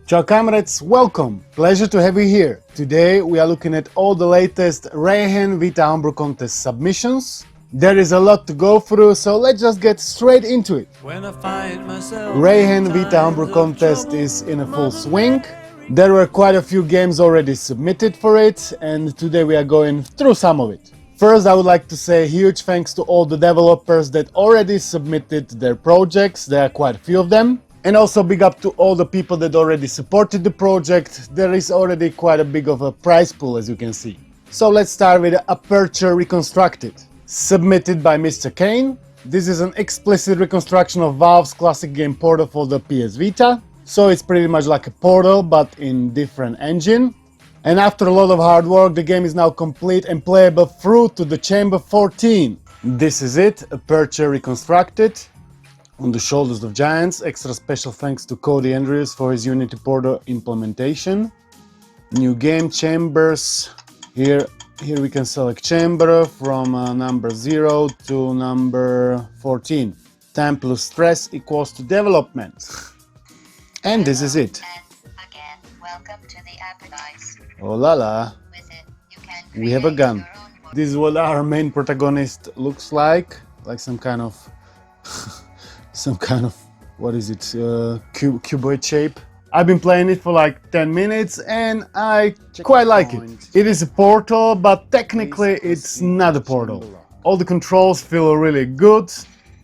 Ciao comrades, welcome! Pleasure to have you here. Today we are looking at all the latest ReiHEN Vita Homebrew contest submissions. There is a lot to go through, so let's just get straight into it. ReiHEN Vita Homebrew contest is in a full swing. There were quite a few games already submitted for it, and today we are going through some of it. First, I would like to say huge thanks to all the developers that already submitted their projects. There are quite a few of them. And also big up to all the people that already supported the project. There is already quite a big of a prize pool, as you can see. So let's start with Aperture Reconstructed, submitted by Mr. Kane. This is an explicit reconstruction of Valve's classic game Portal for the PS Vita. So it's pretty much like a Portal, but in different engine. And after a lot of hard work, the game is now complete and playable through to the Chamber 14. This is it, Aperture Reconstructed. On the shoulders of giants. Extra special thanks to Cody Andrews for his Unity Portal implementation. New game, chambers. Here we can select chamber from number 0 to number 14. Time plus stress equals to development. And this is it. Again, welcome to the Aperture. Oh la la. With it, you can We have a create gun. your own This is what our main protagonist looks like some kind of what is it, cuboid shape. I've been playing it for like 10 minutes and I quite like it. It is a portal, but technically it's not a portal. All the controls feel really good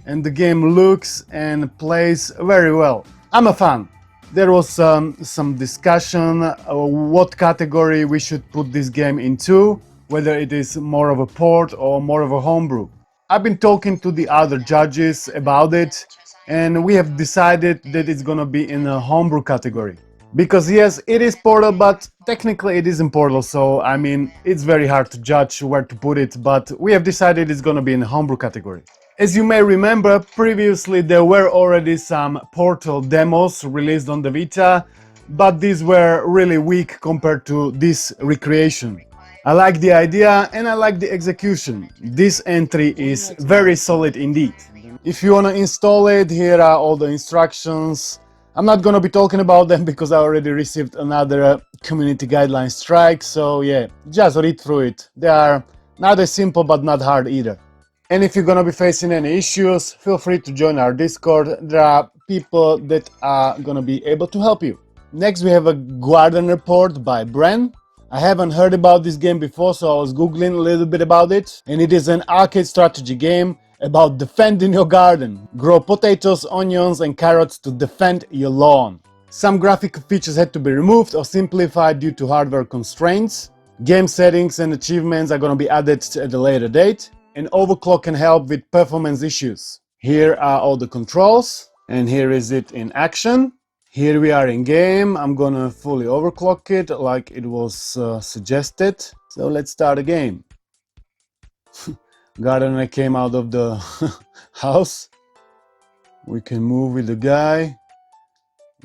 and the game looks and plays very well. I'm a fan. There was some discussion what category we should put this game into, whether it is more of a port or more of a homebrew. I've been talking to the other judges about it, and we have decided that it's gonna be in a homebrew category. Because yes, it is Portal, but technically it isn't Portal, so I mean, it's very hard to judge where to put it, but we have decided it's gonna be in a homebrew category. As you may remember, previously there were already some Portal demos released on the Vita, but these were really weak compared to this recreation. I like the idea and I like the execution. This entry is very solid indeed. If you want to install it, here are all the instructions. I'm not gonna be talking about them because I already received another community guideline strike, so yeah, just read through it. They are not as simple but not hard either. And if you're gonna be facing any issues, feel free to join our Discord. There are people that are gonna be able to help you. Next we have a Guardener port by Bren. I haven't heard about this game before, so I was googling a little bit about it. And it is an arcade strategy game about defending your garden. Grow potatoes, onions and carrots to defend your lawn. Some graphical features had to be removed or simplified due to hardware constraints. Game settings and achievements are gonna be added at a later date. And overclock can help with performance issues. Here are all the controls, and here is it in action. Here we are in game. I'm gonna fully overclock it like it was suggested. So let's start a game. Guardener came out of the house. We can move with the guy.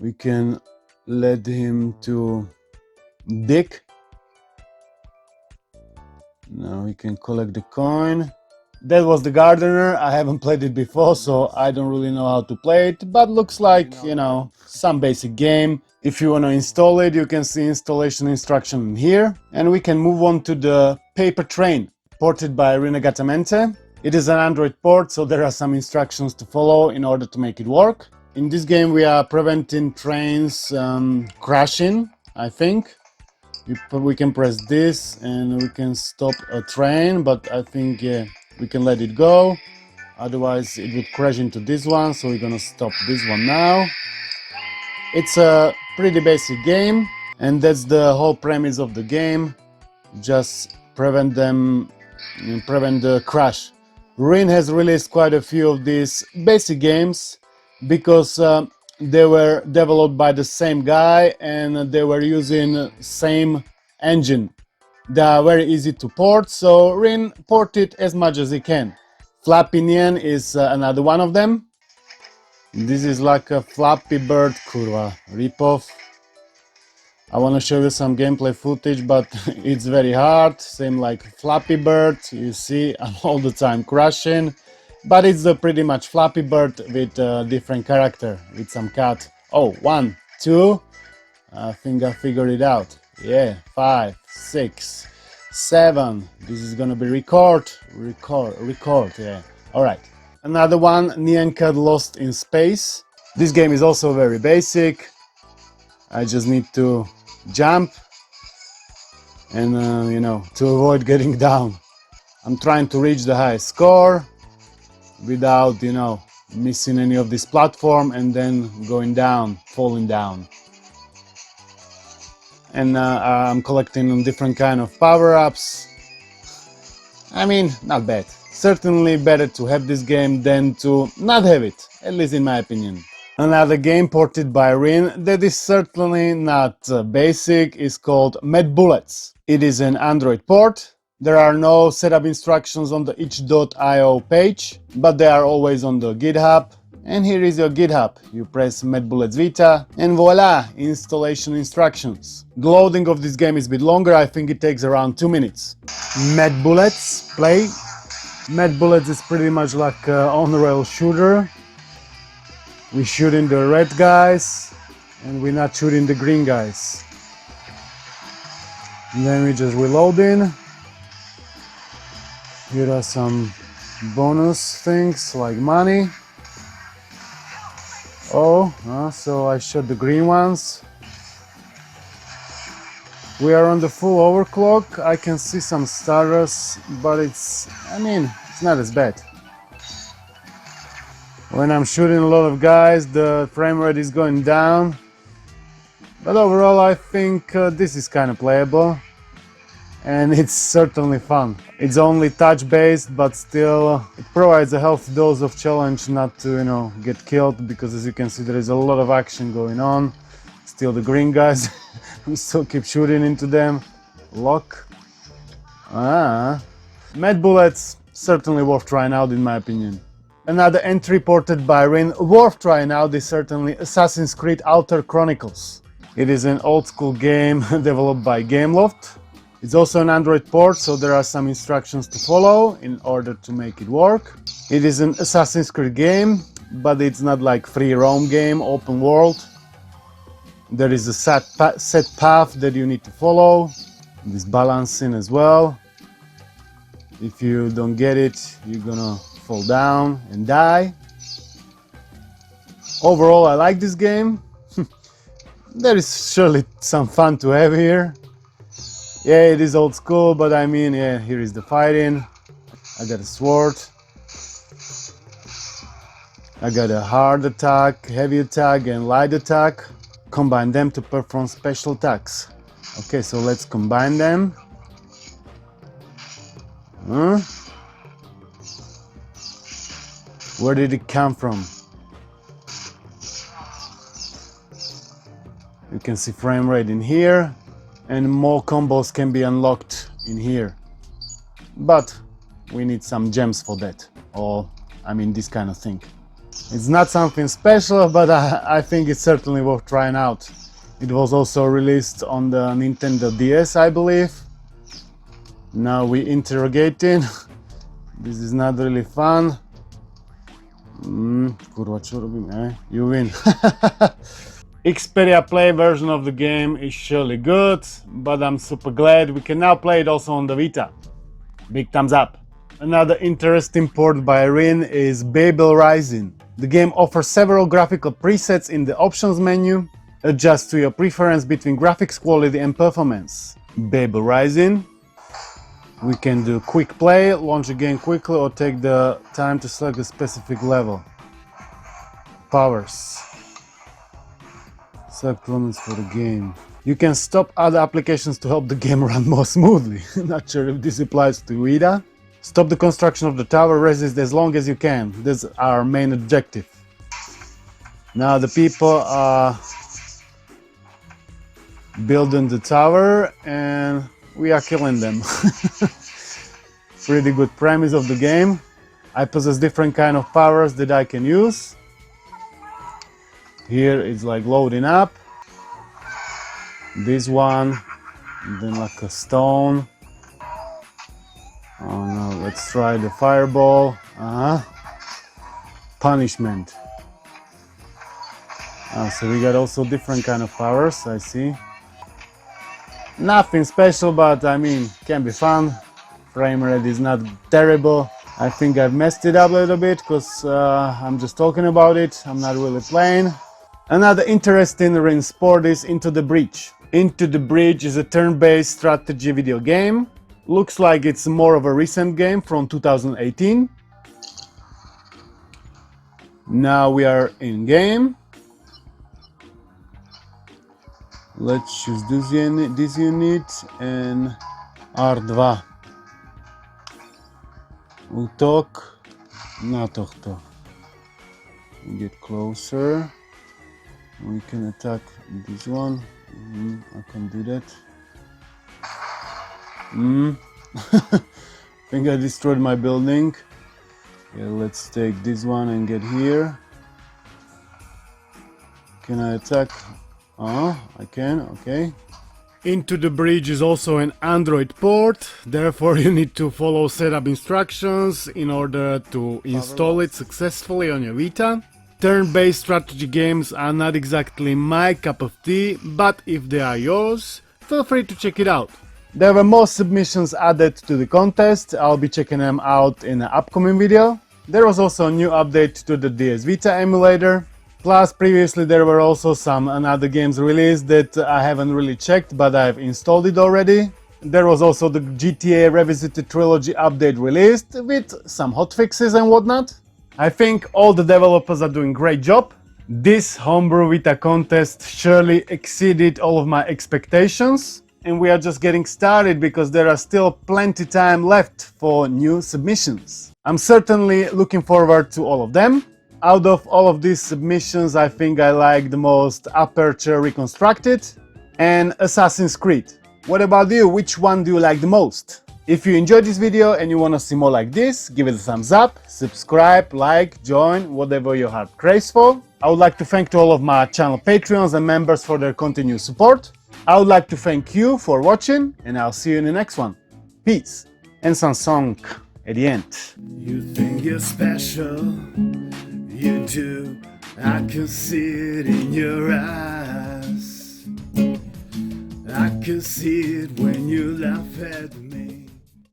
We can let him to dig. Now we can collect the coin. That was the Guardener. I haven't played it before, so I don't really know how to play it, but looks like, you know, some basic game. If you want to install it, you can see installation instruction here. And we can move on to the Paper Train, ported by Renegatamente. It is an Android port, so there are some instructions to follow in order to make it work. In this game we are preventing trains crashing, I think. We can press this and we can stop a train, but I think yeah, we can let it go. Otherwise it would crash into this one, so we're gonna stop this one now. It's a pretty basic game, and that's the whole premise of the game. Just prevent the crash. ReiHEN has released quite a few of these basic games because they were developed by the same guy and they were using same engine. They are very easy to port, so ReiHEN port it as much as he can. Flappy Nyan is another one of them. This is like a Flappy Bird kurwa ripoff. I want to show you some gameplay footage, but it's very hard. Same like Flappy Bird, you see I'm all the time crashing. But it's pretty much Flappy Bird with a different character, with some cat. Oh, 1, 2. I think I figured it out. Yeah, 5, 6, 7. This is gonna be record, yeah. Alright. Another one, Nyan Lost in Space. This game is also very basic. I just need to jump and, you know, to avoid getting down. I'm trying to reach the highest score without, you know, missing any of this platform and then going down, falling down. And I'm collecting different kind of power-ups. I mean, not bad. Certainly better to have this game than to not have it, at least in my opinion. Another game ported by ReiHEN that is certainly not basic is called Mad Bullets. It is an Android port. There are no setup instructions on the itch.io page, but they are always on the GitHub. And here is your GitHub. You press Mad Bullets Vita and voila, installation instructions. The loading of this game is a bit longer, I think it takes around 2 minutes. Mad Bullets, play. Mad Bullets is pretty much like an on-rail shooter. We shooting the red guys and we're not shooting the green guys. And then we just reloading. Here are some bonus things like money. So I shot the green ones. We are on the full overclock. I can see some stutters, but it's not as bad. When I'm shooting a lot of guys, the frame rate is going down. But overall, I think this is kind of playable. And it's certainly fun. It's only touch-based, but still it provides a healthy dose of challenge not to, you know, get killed, because as you can see there is a lot of action going on. Still the green guys, we still keep shooting into them. Lock. Mad Bullets, certainly worth trying out in my opinion. Another entry ported by ReiHEN worth trying out is certainly Assassin's Creed Altair Chronicles. It is an old school game developed by Gameloft. It's also an Android port, so there are some instructions to follow in order to make it work. It is an Assassin's Creed game, but it's not like free roam game, open world. There is a set path that you need to follow. This balancing as well. If you don't get it, you're gonna fall down and die. Overall, I like this game. There is surely some fun to have here. Yeah, it is old school, but I mean, yeah, here is the fighting. I got a sword. I got a hard attack, heavy attack, and light attack. Combine them to perform special attacks. Okay, so let's combine them. Where did it come from? You can see frame rate in here. And more combos can be unlocked in here. But we need some gems for that. Or, I mean, this kind of thing. It's not something special, but I think it's certainly worth trying out. It was also released on the Nintendo DS, I believe. Now we interrogating. This is not really fun. Kurwa, čo robím, You win. Xperia Play version of the game is surely good, but I'm super glad we can now play it also on the Vita. Big thumbs up. Another interesting port by ReiHEN is Babel ReiHEN. The game offers several graphical presets in the options menu. Adjust to your preference between graphics quality and performance. Babel ReiHEN. We can do quick play, launch a game quickly, or take the time to select a specific level. Powers. Select elements for the game. You can stop other applications to help the game run more smoothly. Not sure if this applies to Vita. Stop the construction of the tower, resist as long as you can. That's our main objective. Now the people are building the tower and we are killing them. Pretty good premise of the game. I possess different kind of powers that I can use. Here it's like loading up. This one, then like a stone. Oh no, let's try the fireball. Punishment. So we got also different kind of powers, I see. Nothing special, but I mean, can be fun. Frame rate is not terrible. I think I've messed it up a little bit because I'm just talking about it. I'm not really playing. Another interesting ReiHEN sport is Into the Breach. Into the Breach is a turn-based strategy video game. Looks like it's more of a recent game from 2018. Now we are in game. Let's choose this unit and R2. Útok na tohto. Get closer. We can attack this one. I can do that. I think I destroyed my building. Yeah, let's take this one and get here. Can I attack? Oh, I can, okay. Into the Breach is also an Android port, therefore you need to follow setup instructions in order to install it successfully on your Vita. Turn-based strategy games are not exactly my cup of tea, but if they are yours, feel free to check it out. There were more submissions added to the contest, I'll be checking them out in an upcoming video. There was also a new update to the DS Vita emulator. Plus, previously there were also some other games released that I haven't really checked, but I've installed it already. There was also the GTA Revisited Trilogy update released, with some hotfixes and whatnot. I think all the developers are doing a great job. This Homebrew Vita contest surely exceeded all of my expectations. And we are just getting started because there are still plenty time left for new submissions. I'm certainly looking forward to all of them. Out of all of these submissions, I think I like the most Aperture Reconstructed and Assassin's Creed. What about you? Which one do you like the most? If you enjoyed this video and you want to see more like this, give it a thumbs up, subscribe, like, join, whatever your heart craves for. I would like to thank to all of my channel Patreons and members for their continued support. I would like to thank you for watching, and I'll see you in the next one. Peace and some song at the end. You think you're special? You do, I can see it in your eyes. I can see it when you laugh at me.